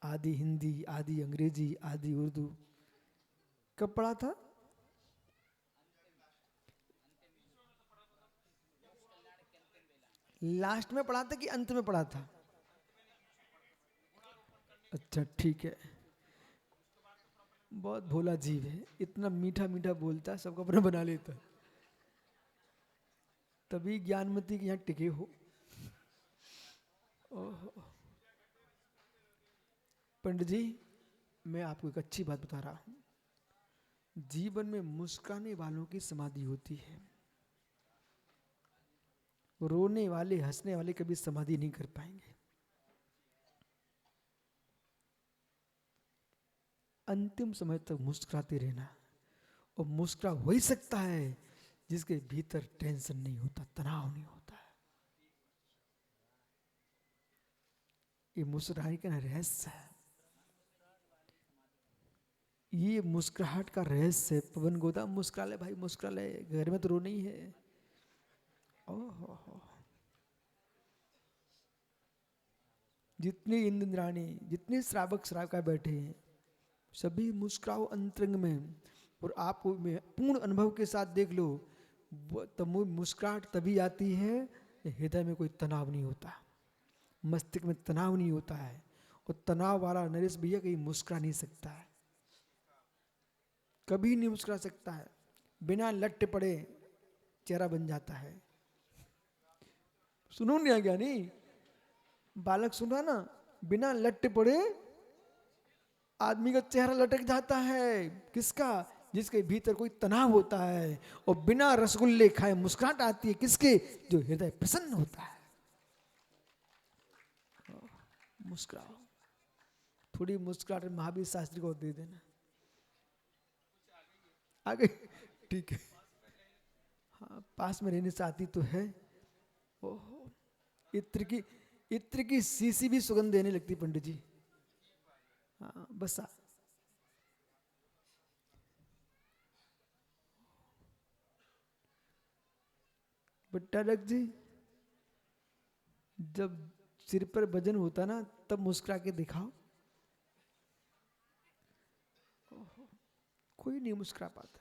Speaker 11: आदि हिंदी, आदि अंग्रेजी, आदि उर्दू, कब पढ़ा था? लास्ट में पढ़ा था कि अंत में पढ़ा था? अच्छा ठीक है, बहुत भोला जीव है, इतना मीठा मीठा बोलता है, सबको अपना बना लेता है, तभी ज्ञानमती के यहाँ टिके हो। ओहो पंडित जी, मैं आपको एक अच्छी बात बता रहा हूं, जीवन में मुस्कुराने वालों की समाधि होती है, रोने वाले हंसने वाले कभी समाधि नहीं कर पाएंगे। अंतिम समय तक मुस्कुराते रहना, और मुस्कुरा हो ही सकता है जिसके भीतर टेंशन नहीं होता, तनाव नहीं होता है। ये मुस्कुराने का रहस्य है, ये मुस्कुराहट का रहस्य। पवन गोदा मुस्कुरा ले भाई, मुस्कुरा ले, घर में तो रो नहीं है। ओहो, जितने इंद्राणी, जितने श्रावक श्राविका बैठे हैं, सभी मुस्कुराओ अंतरंग में, और आपको पूर्ण अनुभव के साथ देख लो, तब मुस्कुराहट तभी आती है हृदय में कोई तनाव नहीं होता, मस्तिष्क में तनाव नहीं होता है। और तनाव वाला नरेश भैया कहीं मुस्कुरा नहीं सकता है, कभी नहीं मुस्कुरा सकता है। बिना लट्टे पड़े चेहरा बन जाता है। सुनो नहीं आ गया? नहीं बालक सुना ना, बिना लट्टे पड़े आदमी का चेहरा लटक जाता है। किसका? जिसके भीतर कोई तनाव होता है। और बिना रसगुल्ले खाए मुस्कुराहट आती है किसके? जो हृदय प्रसन्न होता है। मुस्कुराओ, थोड़ी मुस्कुराहट महावीर शास्त्री को दे देना। आ गई? ठीक है, हाँ पास में रहने से आती तो है। ओहो, इत्र की सीसी भी सुगंध देने लगती पंडित जी। हाँ बस बट्टारक जी, जब सिर पर वजन होता ना तब मुस्कुरा के दिखाओ। कोई नहीं मुस्कुरा पाता,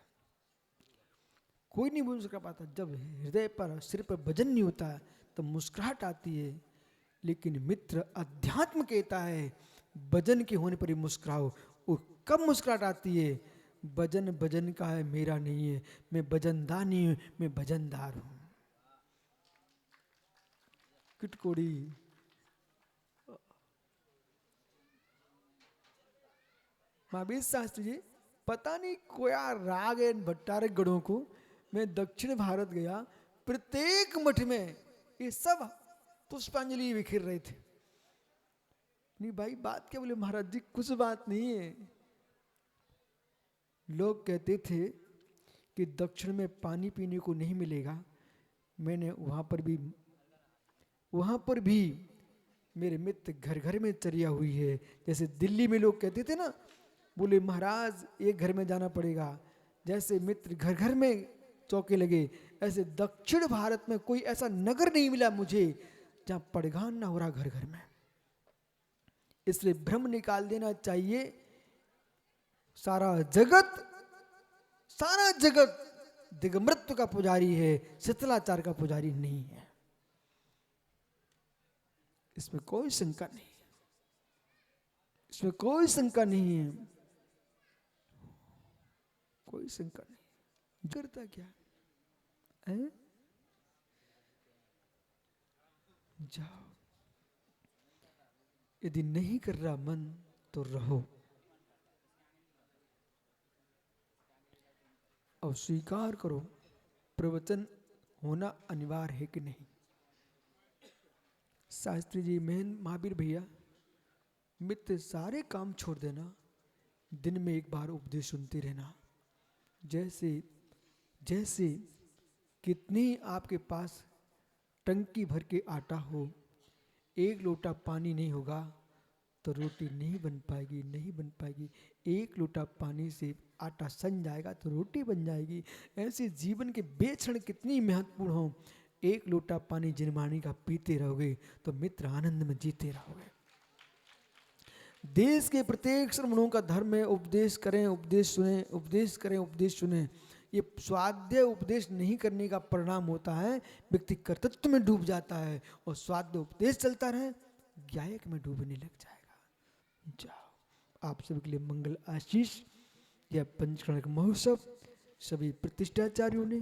Speaker 11: कोई नहीं मुस्कुरा पाता। जब हृदय पर सिर पर वजन नहीं होता है तब मुस्कुराहट आती है। लेकिन मित्र अध्यात्म कहता है वजन के होने पर ही मुस्कुराओ। और कब मुस्कुराहट आती है? भजन भजन का है, मेरा नहीं है। मैं भजनदार नहीं हूं, मैं भजनदार हूं। किटकोड़ी महावीर शास्त्री जी, पता नहीं कोया राग है भट्टारक गणों को। मैं दक्षिण भारत गया, प्रत्येक मठ में ये सब पुष्पांजलि बिखेर रहे थे। नहीं भाई, बात क्या बोले महाराज जी, कुछ बात नहीं है। लोग कहते थे कि दक्षिण में पानी पीने को नहीं मिलेगा। मैंने वहां पर भी मेरे मित्र घर घर में चर्या हुई है। जैसे दिल्ली में लोग कहते थे ना, बोले महाराज एक घर में जाना पड़ेगा, जैसे मित्र घर घर में चौके लगे, ऐसे दक्षिण भारत में कोई ऐसा नगर नहीं मिला मुझे जहां पड़गान ना हो रहा घर घर में। इसलिए भ्रम निकाल देना चाहिए। सारा जगत दिगमृत्यु का पुजारी है, शीतलाचार का पुजारी नहीं है। इसमें कोई शंका नहीं, इसमें कोई शंका नहीं है, कोई शंका नहीं। करता क्या है? जाओ, यदि नहीं कर रहा मन तो रहो, और स्वीकार करो प्रवचन होना अनिवार्य है कि नहीं। शास्त्री जी, महावीर भैया, मित्र सारे काम छोड़ देना, दिन में एक बार उपदेश सुनते रहना। जैसे जैसे कितनी आपके पास टंकी भर के आटा हो, एक लोटा पानी नहीं होगा तो रोटी नहीं बन पाएगी, नहीं बन पाएगी। एक लोटा पानी से आटा सन जाएगा तो रोटी बन जाएगी। ऐसे जीवन के बेक्षण कितनी महत्वपूर्ण हो, एक लोटा पानी जिनवाणी का पीते रहोगे तो मित्र आनंद में जीते रहोगे। देश के प्रत्येक श्रमणों का धर्म है, उपदेश करें, उपदेश सुने, उपदेश करें, उपदेश सुने। ये स्वाध्याय उपदेश नहीं करने का परिणाम होता है, व्यक्ति कर्तृत्व में डूब जाता है, और स्वाध्याय उपदेश चलता रहे गायक में डूबने लग जाएगा। जाओ, आप सभी के लिए मंगल आशीष। यह पंचकर्णक महोत्सव सभी प्रतिष्ठाचार्यों ने,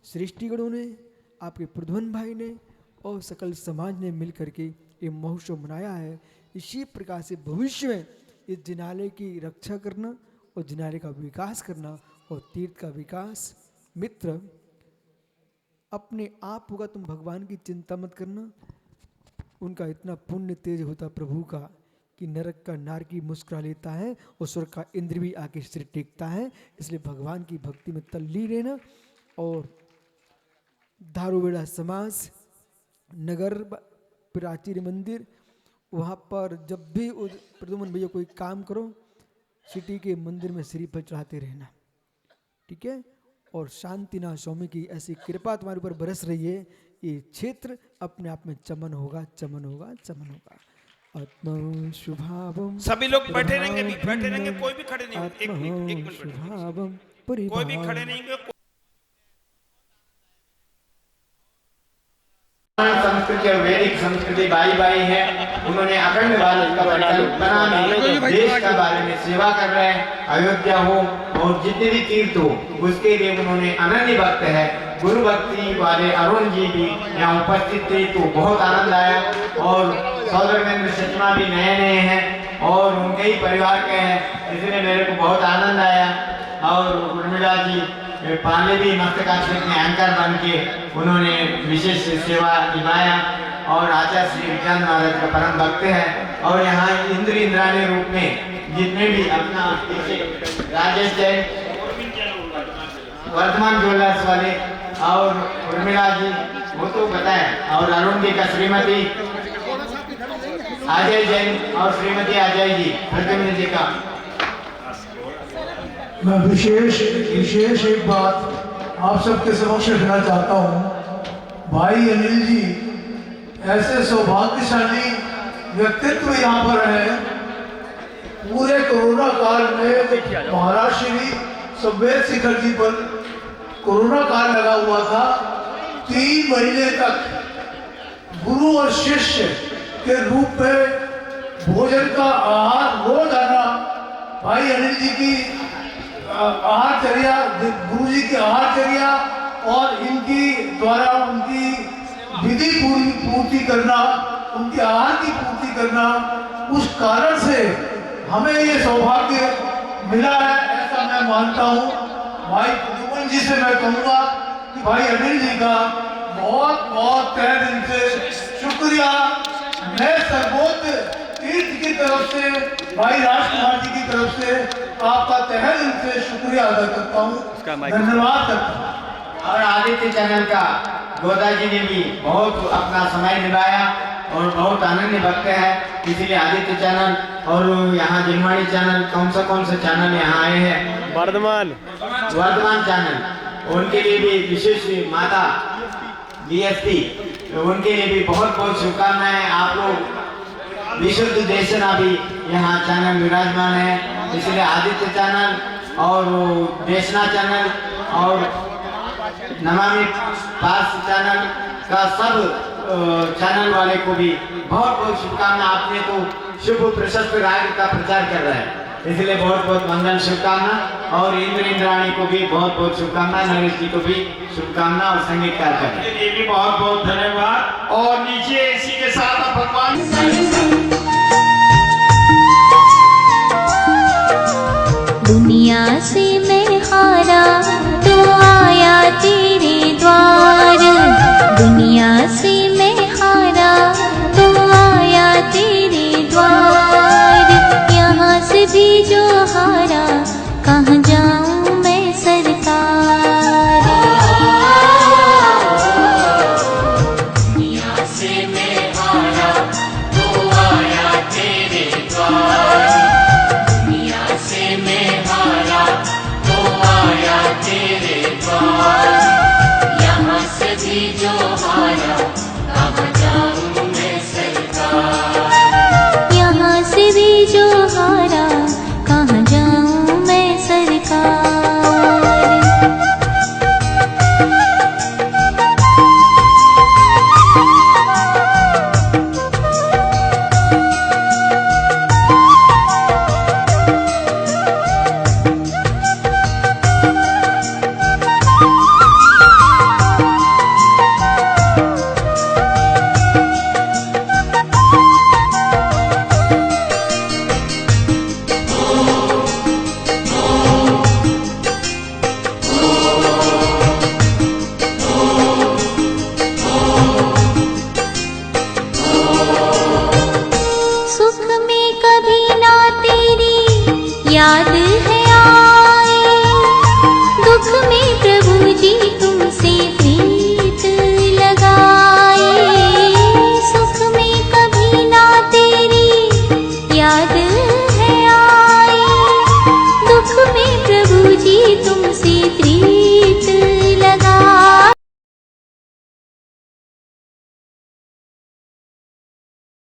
Speaker 11: सृष्टिगणों ने, आपके प्रध्वन भाई ने और सकल समाज ने मिलकर के ये महोत्सव मनाया है। इसी प्रकार से भविष्य में इस जिनालय की रक्षा करना और जिनालय का विकास करना और तीर्थ का विकास। मित्र, अपने आप होगा, तुम भगवान की चिंता मत करना। उनका इतना पुण्य तेज होता प्रभु का कि नरक का नारकी मुस्कुरा लेता है और स्वर्ग का इंद्र भी आके सिर टेकता है। इसलिए भगवान की भक्ति में तल्लीन रहना। और धारुवेड़ा समाज, नगर प्राचीर मंदिर, वहाँ पर जब भी प्रद्युम्न भैया कोई काम करो, सिटी के मंदिर में श्रीफल चढ़ाते रहना, ठीक है। और शांतिनाथ स्वामी की ऐसी कृपा तुम्हारे ऊपर बरस रही है, ये क्षेत्र अपने आप में चमन होगा, चमन होगा, चमन होगा। आत्मा शुभावम।
Speaker 5: सभी लोग बैठे रहेंगे, बैठे रहेंगे, कोई भी खड़े नहीं, एक मिनट, कोई भी खड़े नहीं।
Speaker 12: संस्कृति और वैदिक संस्कृति भाई भाई है, उन्होंने अखंड भारत का परिकल्पना में देश का बारे में सेवा कर रहे हैं। अयोध्या हो और जितने भी तीर्थ हो, उसके लिए उन्होंने अनन्य भक्त है। गुरु भक्ति वाले अरुण जी भी यहाँ उपस्थित थे तो बहुत आनंद आया। और सौदरमेंद्र सचमा भी नए नए हैं और उनके ही परिवार के हैं, इसलिए मेरे को बहुत आनंद आया। और उर्मिला जी पांडे भी मस्तकाश्रित में एंकर बन के उन्होंने विशेष सेवा निभाया। और आचार्य श्री विज्ञान महाराज का परम भक्त है। और यहाँ इंद्र इंद्राणी रूप में जितने भी अपना राजेश जैन, वर्धमान ज्वेलर्स वाले और उर्मिला जी, वो तो पता है, और अरुण जी का श्रीमती अजय जैन और श्रीमती अजय जी, प्रद्युम्न जी का।
Speaker 13: मैं विशेष एक बात आप सबके समक्ष रखना चाहता हूँ। भाई अनिल जी ऐसे सौभाग्यशाली व्यक्तित्व यहाँ पर है। पूरे कोरोना काल में महाराज श्री संवेद शिखर जी पर कोरोना काल लगा हुआ था। 3 महीने तक गुरु और शिष्य के रूप में भोजन का आहार रोज आना भाई अनिल जी की आहारचर्या, गुरु जी की आहारचर्या और इनकी द्वारा उनकी विधि पूर्ति करना, उनके आहार की पूर्ति करना, उस कारण से हमें ये सौभाग्य मिला है, ऐसा मैं मानता हूँ। भाई प्रद्युमन जी से मैं कहूँगा कि भाई अनिल जी का बहुत बहुत तहे दिल से शुक्रिया। मैं सर्वोच्च तीर्थ की तरफ से, भाई राजकुमार जी की तरफ से आपका तहे दिल से शुक्रिया अदा करता हूँ, धन्यवाद करता हूँ।
Speaker 12: और आदित्य चैनल का गोदा जी ने भी बहुत अपना समय निभाया और बहुत आनंद भक्त है, इसीलिए आदित्य चैनल और यहाँ जिनवाणी चैनल, कौन सा चैनल यहाँ आए हैं, वर्धमान चैनल, उनके लिए भी विशेष माता DSP, उनके लिए भी बहुत बहुत शुभकामनाएं। आप लोग विशुद्ध देशना भी यहाँ चैनल विराजमान है, इसलिए आदित्य चैनल और देशना चैनल और नमामि पास चैनल का सब चैनल वाले को भी बहुत बहुत शुभकामना। आपने तो शुभ प्रशस्त राग का प्रचार कर रहे हैं, इसलिए बहुत बहुत मंगल शुभकामना। और इंद्राणी को भी बहुत बहुत शुभकामना, नरेश जी को भी शुभकामना और संगीतकार का भी बहुत बहुत धन्यवाद। और नीचे इसी के साथ भगवान
Speaker 10: दुनिया से मैं हारा तो आया तेरे द्वार, दुनिया से मैं हारा तो आया तेरे द्वार। यहाँ से भी जो हारा कहाँ जाऊँ मैं सरकार।
Speaker 4: दुनिया से मैं हारा तो आया तेरे द्वार, दुनिया से मैं हारा तो आया तेरे द्वार। यहाँ से भी जो हारा कहाँ जाऊँ मैं सरकार।
Speaker 10: यहाँ से भी जो हारा कहाँ जाऊँ मैं सरकार। सुख